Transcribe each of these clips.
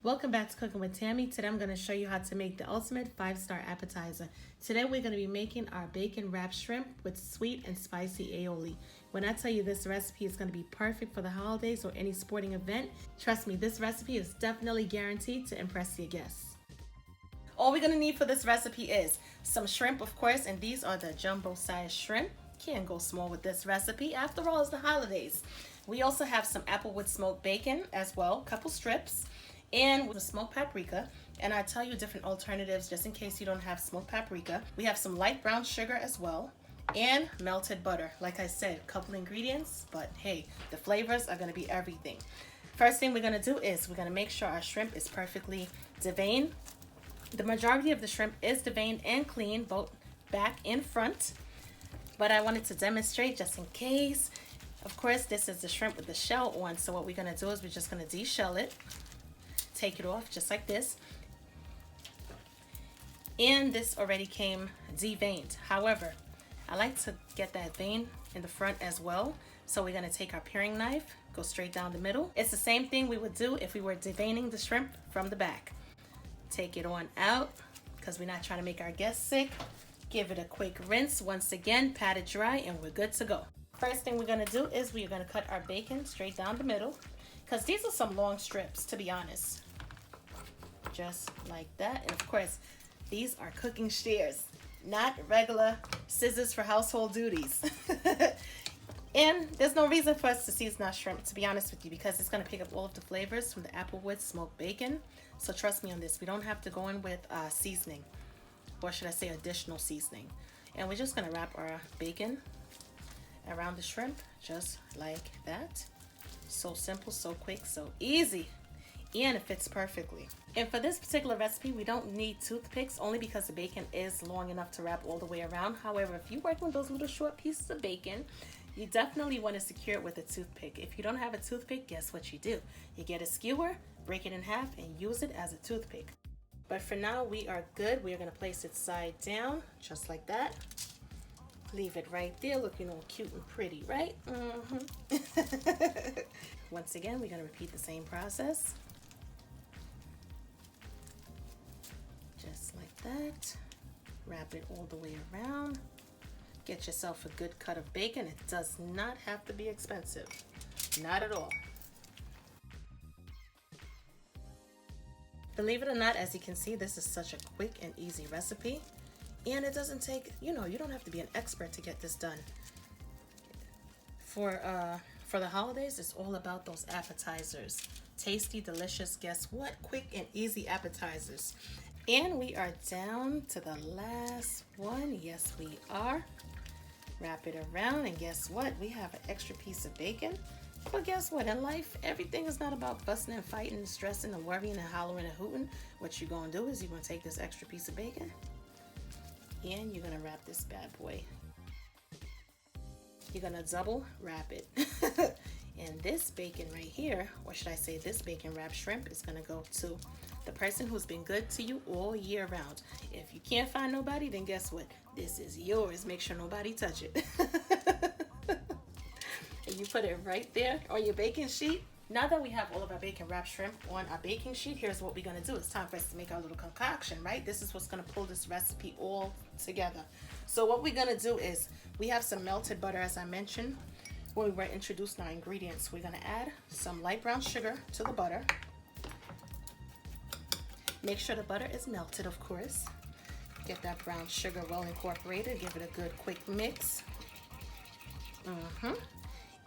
Welcome back to Cooking with Tammy. Today I'm going to show you how to make the ultimate 5-star appetizer. Today we're going to be making our bacon wrapped shrimp with sweet and spicy aioli. When I tell you this recipe is going to be perfect for the holidays or any sporting event, trust me, this recipe is definitely guaranteed to impress your guests. All we're going to need for this recipe is some shrimp, of course, and these are the jumbo size shrimp. Can't go small with this recipe. After all, it's the holidays. We also have some applewood smoked bacon as well, a couple strips, and with smoked paprika. And I tell you different alternatives just in case you don't have smoked paprika. We have some light brown sugar as well, and melted butter. Like I said, a couple ingredients, but hey, the flavors are gonna be everything. First thing we're gonna do is we're gonna make sure our shrimp is perfectly deveined. The majority of the shrimp is deveined and clean, both back and front, but I wanted to demonstrate just in case. Of course, this is the shrimp with the shell on, so what we're gonna do is we're just gonna de-shell it. Take it off just like this, and this already came deveined. However, I like to get that vein in the front as well, so we're going to take our paring knife, go straight down the middle. It's the same thing we would do if we were deveining the shrimp from the back. Take it on out because we're not trying to make our guests sick. Give it a quick rinse once again, pat it dry, and we're good to go. First thing we're going to do is we're going to cut our bacon straight down the middle, because these are some long strips, to be honest. Just like that. And of course, these are cooking shears, not regular scissors for household duties. And there's no reason for us to season our shrimp, to be honest with you, because it's going to pick up all of the flavors from the applewood smoked bacon. So trust me on this, we don't have to go in with seasoning, or should I say additional seasoning. And we're just going to wrap our bacon around the shrimp just like that. So simple, so quick, so easy, and it fits perfectly. And for this particular recipe, we don't need toothpicks, only because the bacon is long enough to wrap all the way around. However, if you work with those little short pieces of bacon, you definitely want to secure it with a toothpick. If you don't have a toothpick, guess what you do? You get a skewer, break it in half, and use it as a toothpick. But for now, we are good. We are going to place it side down, just like that. Leave it right there, looking all cute and pretty, right? Once again, we're going to repeat the same process. Just like that. Wrap it all the way around. Get yourself a good cut of bacon. It does not have to be expensive. Not at all. Believe it or not, as you can see, this is such a quick and easy recipe. And it doesn't take, you don't have to be an expert to get this done. For the holidays, it's all about those appetizers. Tasty, delicious, guess what? Quick and easy appetizers. And we are down to the last one. Yes, we are. Wrap it around, and guess what? We have an extra piece of bacon. But guess what? In life, everything is not about fussing and fighting and stressing and worrying and hollering and hooting. What you're going to do is you're going to take this extra piece of bacon, and you're going to wrap this bad boy. You're going to double wrap it. And this bacon right here, or should I say this bacon wrapped shrimp, is going to go to the person who's been good to you all year round. If you can't find nobody, then guess what? This is yours. Make sure nobody touch it. And you put it right there on your baking sheet. Now that we have all of our bacon wrapped shrimp on our baking sheet, here's what we're going to do. It's time for us to make our little concoction, right? This is what's going to pull this recipe all together. So what we're going to do is we have some melted butter, as I mentioned when we were introducing our ingredients. We're going to add some light brown sugar to the butter. Make sure the butter is melted, of course. Get that brown sugar well incorporated. Give it a good quick mix.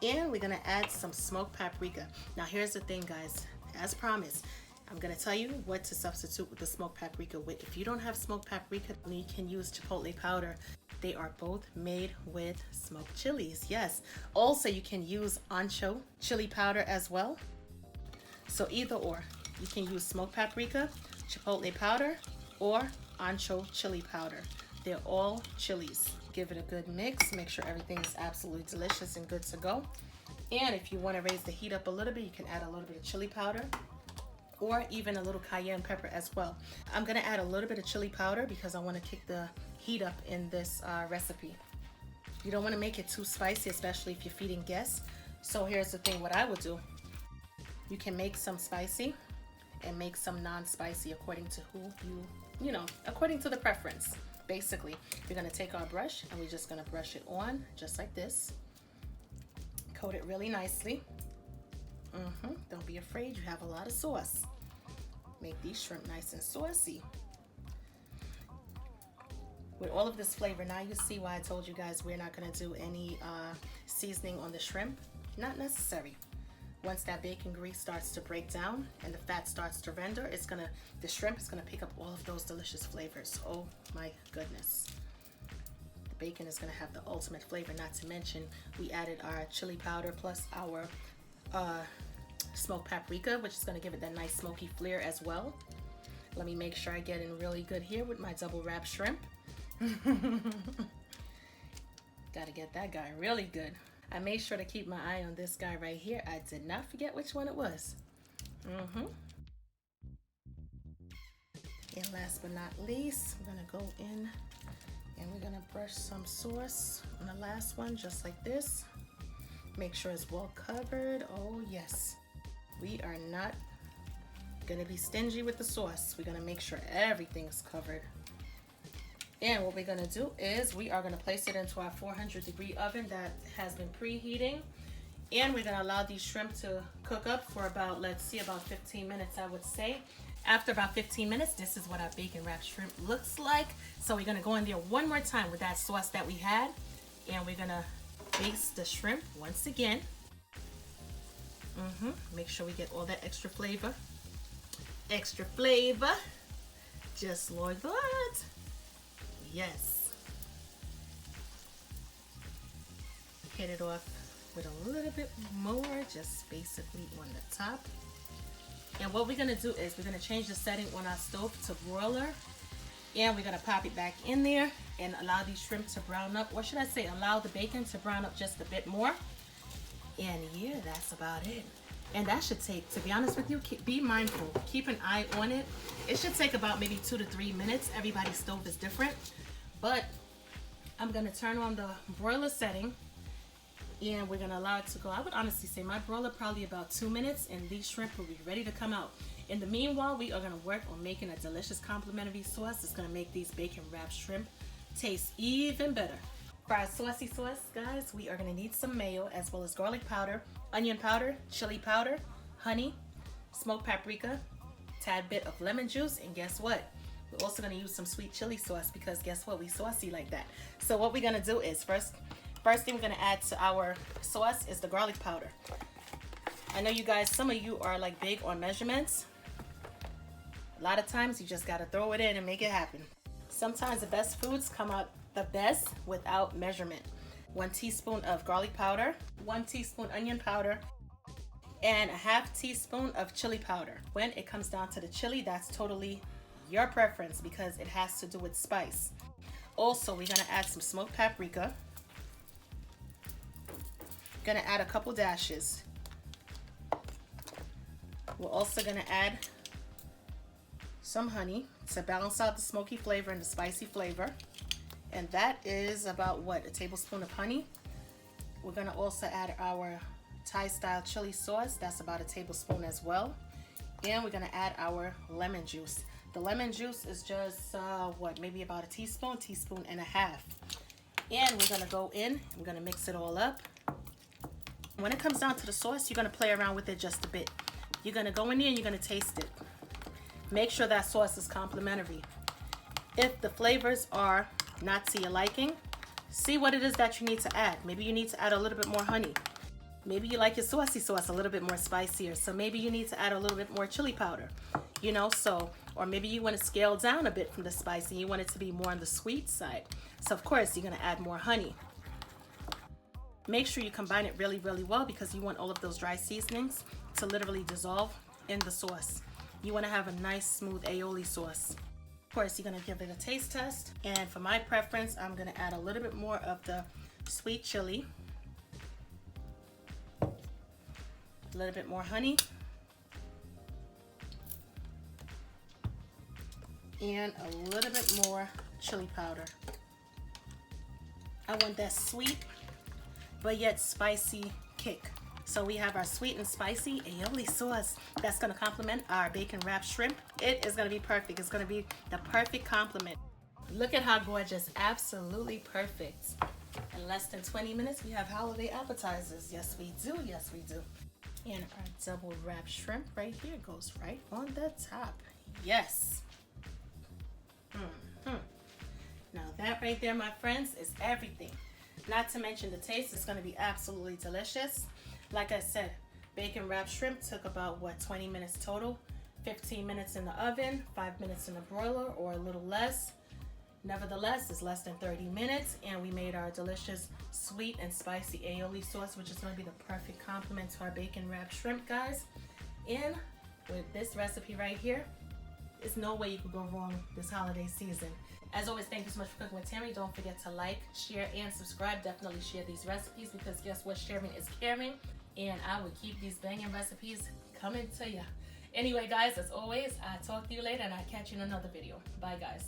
And we're going to add some smoked paprika. Now here's the thing, guys. As promised, I'm going to tell you what to substitute with the smoked paprika with. If you don't have smoked paprika, you can use chipotle powder. They are both made with smoked chilies. Yes. Also, you can use ancho chili powder as well. So either or. You can use smoked paprika, chipotle powder, or ancho chili powder. They're all chilies. Give it a good mix. Make sure everything is absolutely delicious and good to go. And if you want to raise the heat up a little bit, you can add a little bit of chili powder, or even a little cayenne pepper as well. I'm going to add a little bit of chili powder because I want to kick the heat up in this recipe. You don't want to make it too spicy, especially if you're feeding guests. So here's the thing, what I would do. You can make some spicy and make some non-spicy according to who you know, according to the preference. Basically, we're gonna take our brush and we're just gonna brush it on just like this. Coat it really nicely. Don't be afraid, you have a lot of sauce. Make these shrimp nice and saucy. With all of this flavor, now you see why I told you guys we're not gonna do any seasoning on the shrimp. Not necessary. Once that bacon grease starts to break down and the fat starts to render, the shrimp is gonna pick up all of those delicious flavors. Oh my goodness. The bacon is gonna have the ultimate flavor, not to mention we added our chili powder plus our smoked paprika, which is gonna give it that nice smoky flair as well. Let me make sure I get in really good here with my double wrap shrimp. Gotta get that guy really good. I made sure to keep my eye on this guy right here. I did not forget which one it was. And last but not least, we're gonna go in and we're gonna brush some sauce on the last one, just like this. Make sure it's well covered. Oh yes. We are not gonna be stingy with the sauce. We're gonna make sure everything's covered. And what we're gonna do is we are gonna place it into our 400-degree oven that has been preheating. And we're gonna allow these shrimp to cook up for about, let's see, about 15 minutes, I would say. After about 15 minutes, this is what our bacon wrapped shrimp looks like. So we're gonna go in there one more time with that sauce that we had. And we're gonna baste the shrimp once again. Make sure we get all that extra flavor. Extra flavor. Just like that. Yes. Hit it off with a little bit more, just basically on the top. And what we're gonna do is we're gonna change the setting on our stove to broiler. And we're gonna pop it back in there and allow these shrimp to brown up. Or should I say allow the bacon to brown up just a bit more. And yeah, that's about it. And that should take, to be honest with you, be mindful. Keep an eye on it. It should take about maybe 2 to 3 minutes. Everybody's stove is different. But I'm gonna turn on the broiler setting and we're gonna allow it to go. I would honestly say my broiler probably about 2 minutes and these shrimp will be ready to come out. In the meanwhile, we are gonna work on making a delicious complimentary sauce. It's gonna make these bacon wrapped shrimp taste even better. For our saucy sauce, guys, we are gonna need some mayo as well as garlic powder, onion powder, chili powder, honey, smoked paprika, tad bit of lemon juice, and guess what? We're also gonna use some sweet chili sauce because guess what? We saucy like that. So what we're gonna do is first thing we're gonna add to our sauce is the garlic powder. I know you guys, some of you are like big on measurements. A lot of times you just gotta throw it in and make it happen. Sometimes the best foods come out the best without measurement. 1 teaspoon of garlic powder, 1 teaspoon onion powder, and a half teaspoon of chili powder. When it comes down to the chili, that's totally your preference because it has to do with spice. Also, we're gonna add some smoked paprika. Gonna add a couple dashes. We're also gonna add some honey to balance out the smoky flavor and the spicy flavor. And that is about what, a tablespoon of honey. We're gonna also add our Thai style chili sauce. That's about a tablespoon as well. And we're gonna add our lemon juice. The lemon juice is just what, maybe about a teaspoon and a half. And we're gonna go in, we're gonna mix it all up. When it comes down to the sauce, you're gonna play around with it just a bit. You're gonna go in there and you're gonna taste it. Make sure that sauce is complimentary. If the flavors are not to your liking, see what it is that you need to add. Maybe you need to add a little bit more honey. Maybe you like your saucy sauce a little bit more spicier, so maybe you need to add a little bit more chili powder, you know, so, or maybe you want to scale down a bit from the spice and you want it to be more on the sweet side. So of course, you're gonna add more honey. Make sure you combine it really, really well because you want all of those dry seasonings to literally dissolve in the sauce. You wanna have a nice, smooth aioli sauce. Of course, you're gonna give it a taste test. And for my preference, I'm gonna add a little bit more of the sweet chili. A little bit more honey. And a little bit more chili powder. I want that sweet, but yet spicy kick. So we have our sweet and spicy aioli sauce that's gonna complement our bacon wrapped shrimp. It is gonna be perfect. It's gonna be the perfect complement. Look at how gorgeous, absolutely perfect. In less than 20 minutes, we have holiday appetizers. Yes, we do, yes, we do. And our double wrapped shrimp right here goes right on the top. Yes. Now that right there, my friends, is everything. Not to mention the taste is gonna be absolutely delicious. Like I said, bacon wrapped shrimp took about, 20 minutes total. 15 minutes in the oven, 5 minutes in the broiler, or a little less. Nevertheless, it's less than 30 minutes, and we made our delicious sweet and spicy aioli sauce, which is going to be the perfect complement to our bacon wrapped shrimp, guys. And with this recipe right here, there's no way you could go wrong this holiday season. As always, thank you so much for cooking with Tammy. Don't forget to like, share, and subscribe. Definitely share these recipes, because guess what? Sharing is caring, and I will keep these banging recipes coming to you. Anyway, guys, as always, I'll talk to you later, and I'll catch you in another video. Bye, guys.